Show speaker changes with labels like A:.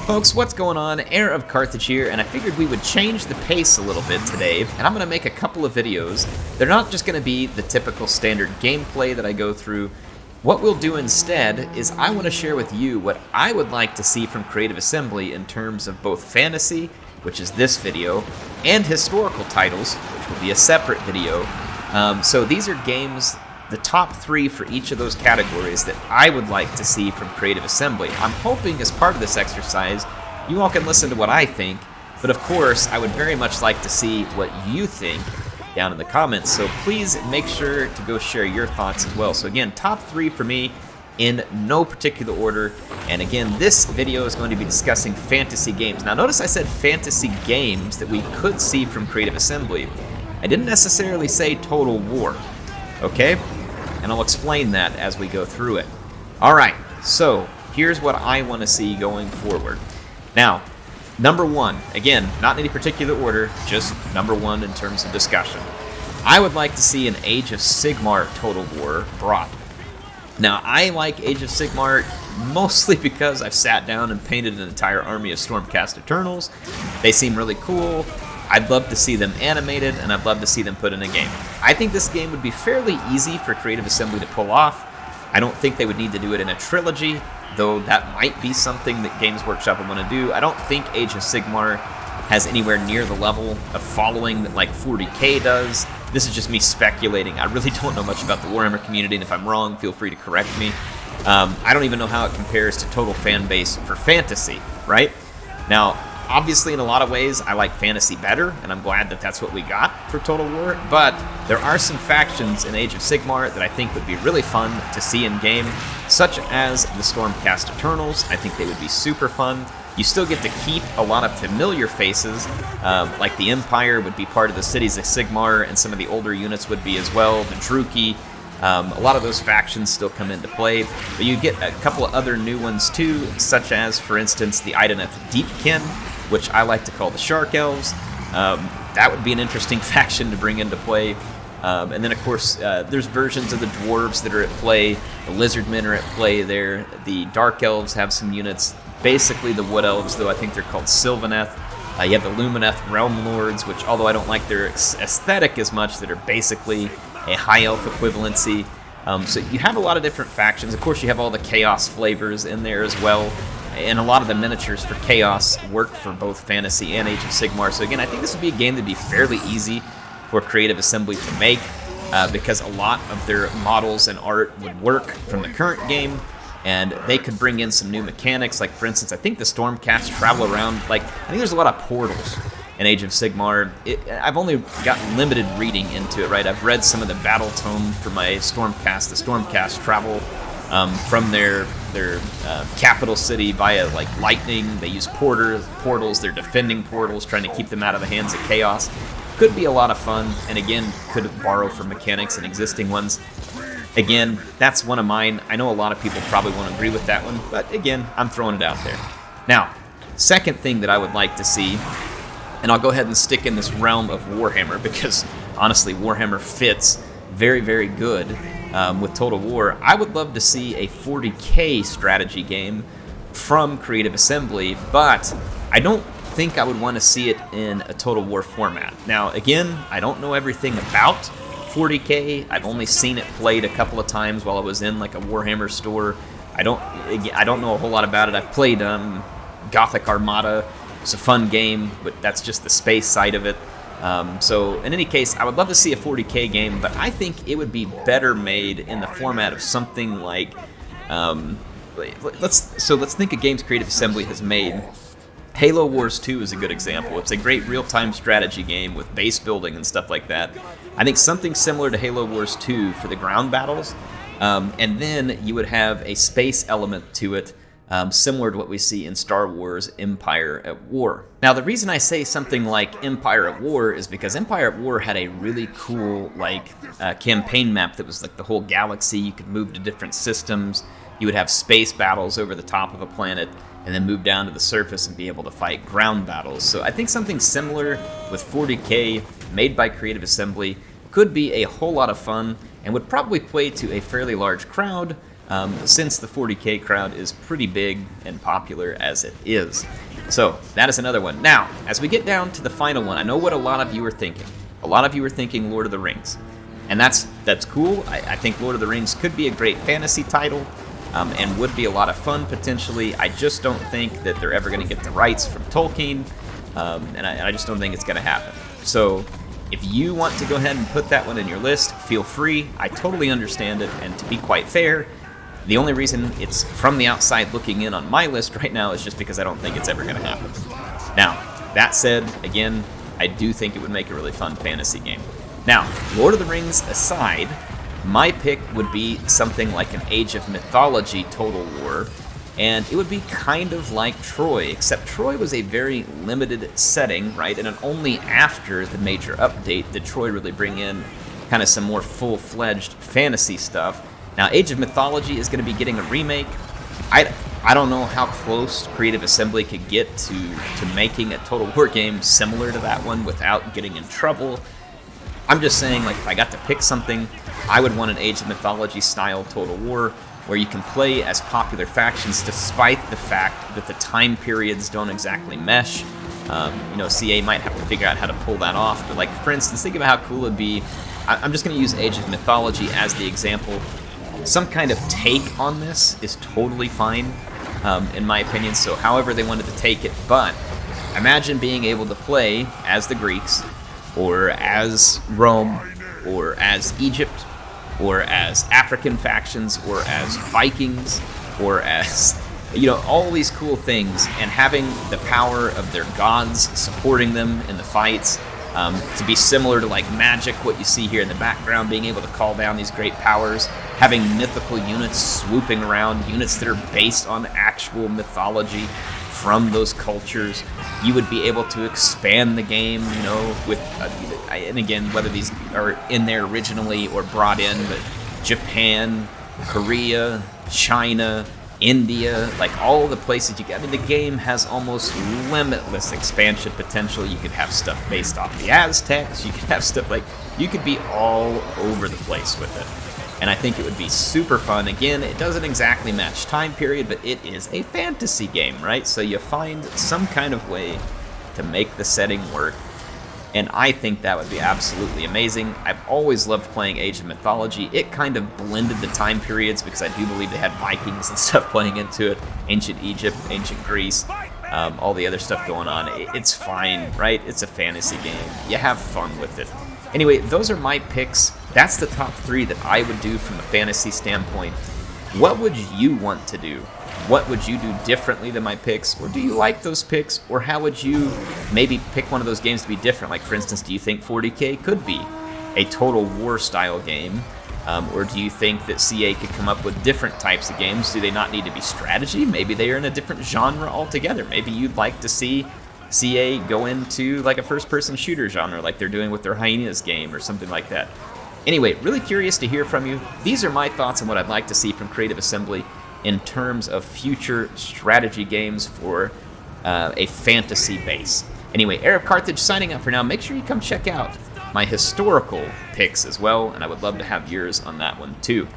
A: Folks, what's going on? HeirofCarthage here, and I figured we would change the pace a little bit today, and I'm going to make a couple of videos. They're not just going to be the typical standard gameplay that I go through. What we'll do instead is I want to share with you what I would like to see from Creative Assembly in terms of both fantasy, which is this video, and historical titles, which will be a separate video. So these are games, the top 3 for each of those categories that I would like to see from Creative Assembly. I'm hoping as part of this exercise, you all can listen to what I think, but of course, I would very much like to see what you think down in the comments, so please make sure to go share your thoughts as well. So again, top 3 for me in no particular order, and again, this video is going to be discussing fantasy games. Now notice I said fantasy games that we could see from Creative Assembly. I didn't necessarily say Total War, okay? And I'll explain that as we go through it. Alright, so here's what I want to see going forward. Now, number 1, again, not in any particular order, just number 1 in terms of discussion. I would like to see an Age of Sigmar Total War brought. Now, I like Age of Sigmar mostly because I've sat down and painted an entire army of Stormcast Eternals. They seem really cool. I'd love to see them animated, and I'd love to see them put in a game. I think this game would be fairly easy for Creative Assembly to pull off. I don't think they would need to do it in a trilogy, though that might be something that Games Workshop would want to do. I don't think Age of Sigmar has anywhere near the level of following that like 40K does. This is just me speculating. I really don't know much about the Warhammer community, and if I'm wrong, feel free to correct me. I don't even know how it compares to total fan base for fantasy, right? Now, obviously, in a lot of ways, I like fantasy better, and I'm glad that that's what we got for Total War, but there are some factions in Age of Sigmar that I think would be really fun to see in-game, such as the Stormcast Eternals. I think they would be super fun. You still get to keep a lot of familiar faces, like the Empire would be part of the cities of Sigmar, and some of the older units would be as well, the Druchii. A lot of those factions still come into play, but you get a couple of other new ones too, such as, for instance, the Ideneth Deepkin, which I like to call the Shark Elves. That would be an interesting faction to bring into play. And then, of course, there's versions of the Dwarves that are at play. The Lizardmen are at play there. The Dark Elves have some units. Basically, the Wood Elves, though, I think they're called Sylvaneth. You have the Lumineth Realm Lords, which, although I don't like their aesthetic as much, that are basically a High Elf equivalency. So you have a lot of different factions. Of course, you have all the Chaos flavors in there as well. And a lot of the miniatures for Chaos work for both Fantasy and Age of Sigmar. So again, I think this would be a game that would be fairly easy for Creative Assembly to make, because a lot of their models and art would work from the current game, and they could bring in some new mechanics. Like, for instance, I think the Stormcast travel around, like, I think there's a lot of portals in Age of Sigmar. I've only gotten limited reading into it, right? I've read some of the battle tome for my Stormcast. The Stormcast travel from their capital city via like lightning. They use portals, they're defending portals, trying to keep them out of the hands of Chaos. Could be a lot of fun, and again, could borrow from mechanics and existing ones. Again, that's one of mine. I know a lot of people probably won't agree with that one, but again, I'm throwing it out there. Now, second thing that I would like to see, and I'll go ahead and stick in this realm of Warhammer, because honestly, Warhammer fits very, very good with Total War. I would love to see a 40K strategy game from Creative Assembly, but I don't think I would want to see it in a Total War format. Now, again, I don't know everything about 40K. I've only seen it played a couple of times while I was in like a Warhammer store. I don't know a whole lot about it. I've played Gothic Armada. It's a fun game, but that's just the space side of it. So in any case, I would love to see a 40K game, but I think it would be better made in the format of something like, let's think of games Creative Assembly has made. Halo Wars 2 is a good example. It's a great real-time strategy game with base building and stuff like that. I think something similar to Halo Wars 2 for the ground battles, and then you would have a space element to it, similar to what we see in Star Wars Empire at War. Now, the reason I say something like Empire at War is because Empire at War had a really cool campaign map that was like the whole galaxy. You could move to different systems. You would have space battles over the top of a planet, and then move down to the surface and be able to fight ground battles. So I think something similar with 40K, made by Creative Assembly, could be a whole lot of fun, and would probably play to a fairly large crowd, since the 40k crowd is pretty big and popular as it is. So that is another one. Now, as we get down to the final one, I know what a lot of you are thinking. A lot of you are thinking Lord of the Rings. And that's cool. I think Lord of the Rings could be a great fantasy title, and would be a lot of fun potentially. I just don't think that they're ever going to get the rights from Tolkien, and I just don't think it's going to happen. So if you want to go ahead and put that one in your list, feel free. I totally understand it, and to be quite fair, the only reason it's from the outside looking in on my list right now is just because I don't think it's ever going to happen. Now, that said, again, I do think it would make a really fun fantasy game. Now, Lord of the Rings aside, my pick would be something like an Age of Mythology Total War, and it would be kind of like Troy, except Troy was a very limited setting, right? And only after the major update did Troy really bring in kind of some more full-fledged fantasy stuff. Now, Age of Mythology is going to be getting a remake. I don't know how close Creative Assembly could get to making a Total War game similar to that one without getting in trouble. I'm just saying, like, if I got to pick something, I would want an Age of Mythology style Total War where you can play as popular factions despite the fact that the time periods don't exactly mesh. CA might have to figure out how to pull that off, but, like, for instance, think about how cool it'd be. I'm just going to use Age of Mythology as the example. Some kind of take on this is totally fine, in my opinion, so however they wanted to take it, but imagine being able to play as the Greeks, or as Rome, or as Egypt, or as African factions, or as Vikings, or as, all these cool things, and having the power of their gods supporting them in the fights, to be similar to like Magic, what you see here in the background, being able to call down these great powers, having mythical units swooping around, units that are based on actual mythology from those cultures. You would be able to expand the game, with, and again, whether these are in there originally or brought in, but Japan, Korea, China, India, like all the places you get. I mean, the game has almost limitless expansion potential. You could have stuff based off the Aztecs. You could have stuff you could be all over the place with it. And I think it would be super fun. Again, it doesn't exactly match time period, but it is a fantasy game, right? So you find some kind of way to make the setting work. And I think that would be absolutely amazing. I've always loved playing Age of Mythology. It kind of blended the time periods because I do believe they had Vikings and stuff playing into it. Ancient Egypt, ancient Greece, all the other stuff going on. It's fine, right? It's a fantasy game. You have fun with it. Anyway, those are my picks. That's the top 3 that I would do from a fantasy standpoint. What would you want to do? What would you do differently than my picks? Or do you like those picks? Or how would you maybe pick one of those games to be different? Like, for instance, do you think 40k could be a Total War style game? Or do you think that CA could come up with different types of games? Do they not need to be strategy? Maybe they are in a different genre altogether. Maybe you'd like to see CA go into like a first-person shooter genre like they're doing with their Hyenas game or something like that. Anyway, really curious to hear from you. These are my thoughts on what I'd like to see from Creative Assembly in terms of future strategy games for a fantasy base. Anyway, HeirofCarthage signing up for now. Make sure you come check out my historical picks as well, and I would love to have yours on that one too.